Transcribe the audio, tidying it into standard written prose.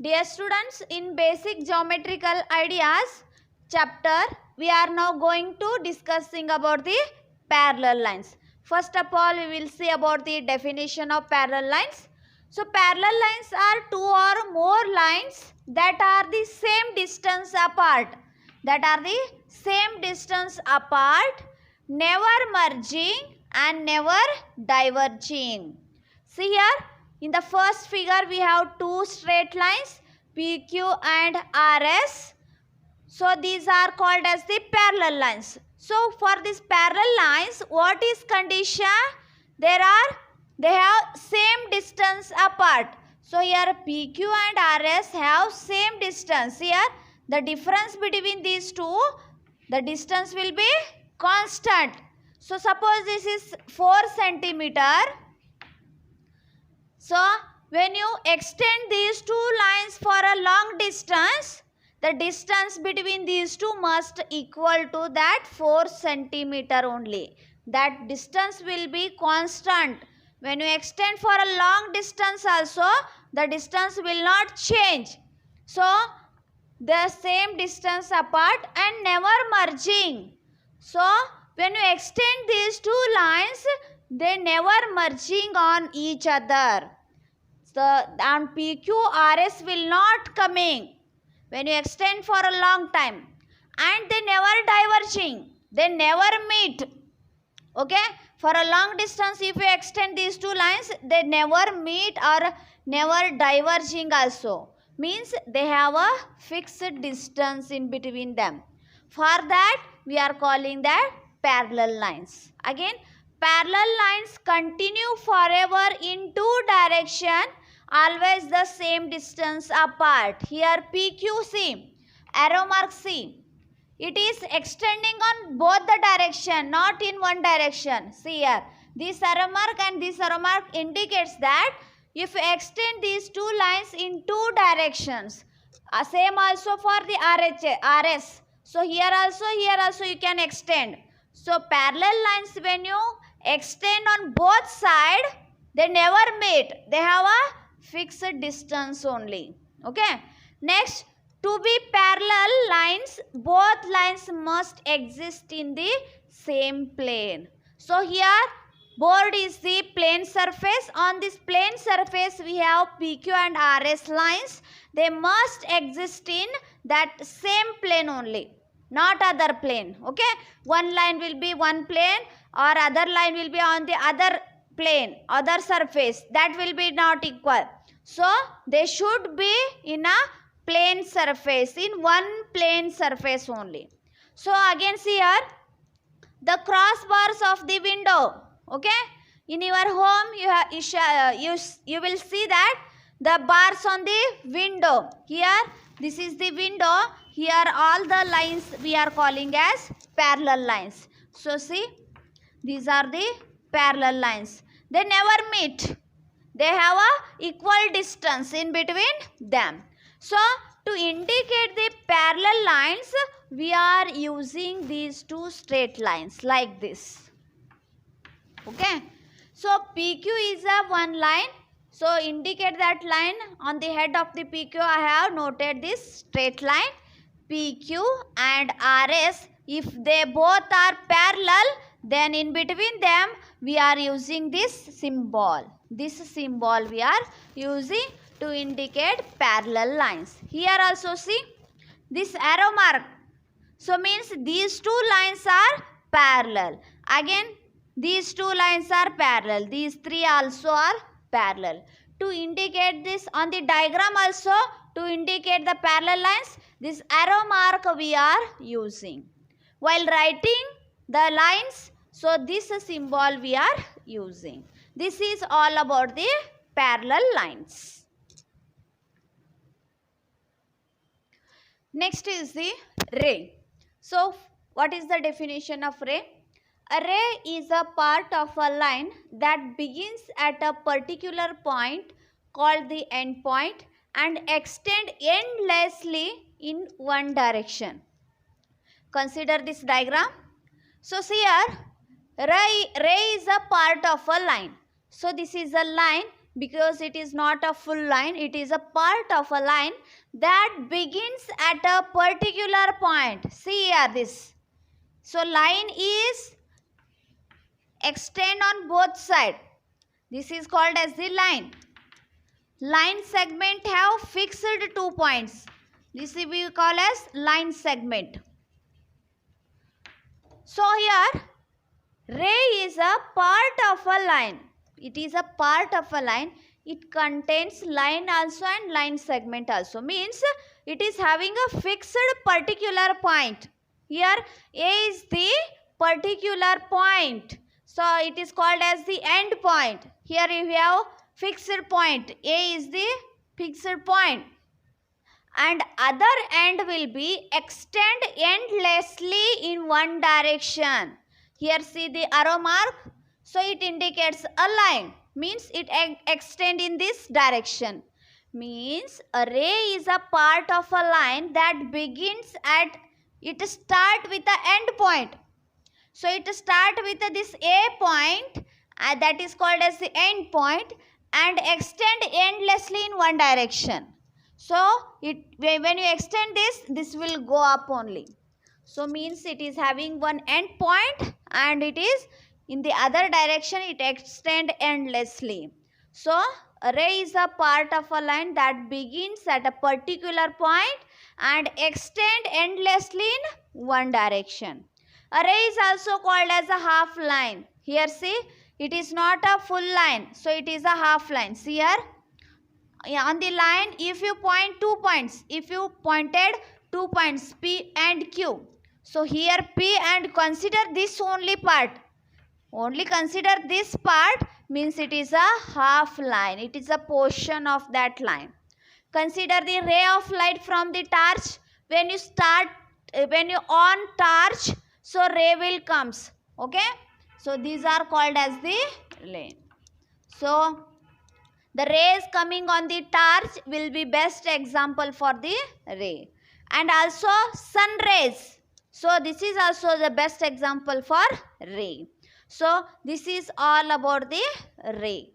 Dear students, in basic geometrical ideas chapter, we are now going to discussing about the parallel lines. First of all, we will see about the definition of parallel lines. So, parallel lines are two or more lines that are the same distance apart. Never merging and never diverging. See here, in the first figure we have two straight lines PQ and RS. So these are called as the parallel lines. So for these parallel lines, what is condition? They have same distance apart. So here PQ and RS have same distance. Here the difference between these two, the distance will be constant. So suppose this is 4 centimeter. So when you extend these two lines for a long distance, the distance between these two must equal to that 4 centimeter only. That distance will be constant. When you extend for a long distance also, the distance will not change. So the same distance apart and never merging. So when you extend these two lines, they never merging on each other. So on PQ, RS will not coming when you extend for a long time, and they never diverging, they never meet. Okay, for a long distance if you extend these two lines, they never meet or never diverging also, means they have a fixed distance in between them. For that we are calling that parallel lines. Again, parallel lines continue forever in two direction, always the same distance apart. Here PQC, arrow mark C, it is extending on both the direction, not in one direction. See here, this arrow mark and this arrow mark indicates that if you extend these two lines in two directions, same also for the RS. So here also you can extend. So parallel lines, when you extend on both sides, they never meet. They have a fixed distance only. Okay. Next, to be parallel lines, both lines must exist in the same plane. So here board is the plane surface. On this plane surface we have PQ and RS lines. They must exist in that same plane only, not other plane. Okay, one line will be one plane or other line will be on the other plane, other surface, that will be not equal. So they should be in a plane surface, in one plane surface only. So again see here, the crossbars of the window. Okay, in your home you will see that the bars on the window. Here this is the window. Here all the lines we are calling as parallel lines. So see, these are the parallel lines. They never meet. They have a equal distance in between them. So to indicate the parallel lines, we are using these two straight lines like this. Okay. So PQ is a one line. So indicate that line. On the head of the PQ I have noted this straight line. PQ and RS, if they both are parallel, then in between them we are using this symbol. This symbol we are using to indicate parallel lines. Here also see this arrow mark. So means these two lines are parallel. Again these two lines are parallel. These three also are parallel. To indicate this on the diagram also, to indicate the parallel lines, this arrow mark we are using. While writing the lines, so this symbol we are using. This is all about the parallel lines. Next is the ray. So what is the definition of ray? A ray is a part of a line that begins at a particular point called the end point and extend endlessly in one direction. Consider this diagram. So see here, ray is a part of a line. So this is a line because it is not a full line, it is a part of a line that begins at a particular point. See here this. So line is extend on both sides. This is called as the line. Line segment have fixed 2 points. This we call as line segment. So here ray is a part of a line. It is a part of a line. It contains line also and line segment also. Means it is having a fixed particular point. Here A is the particular point. So it is called as the end point. Here we have fixed point. A is the fixed point. And other end will be extend endlessly in one direction. Here see the arrow mark. So it indicates a line. Means it extend in this direction. Means a ray is a part of a line that begins at, it start with the end point. So it start with this A point, that is called as the end point, and extend endlessly in one direction. So when you extend this will go up only. So means it is having one end point and it is in the other direction, it extend endlessly. So a ray is a part of a line that begins at a particular point and extend endlessly in one direction. A ray is also called as a half line. Here see, it is not a full line. So it is a half line. See here, on the line, if you point 2 points, if you pointed 2 points P and Q. So here P and consider this only part. Only consider this part, means it is a half line. It is a portion of that line. Consider the ray of light from the torch. When you on torch, so ray will comes. Okay. So these are called as the ray. So the rays coming on the torch will be best example for the ray. And also sun rays. So this is also the best example for ray. So this is all about the ray.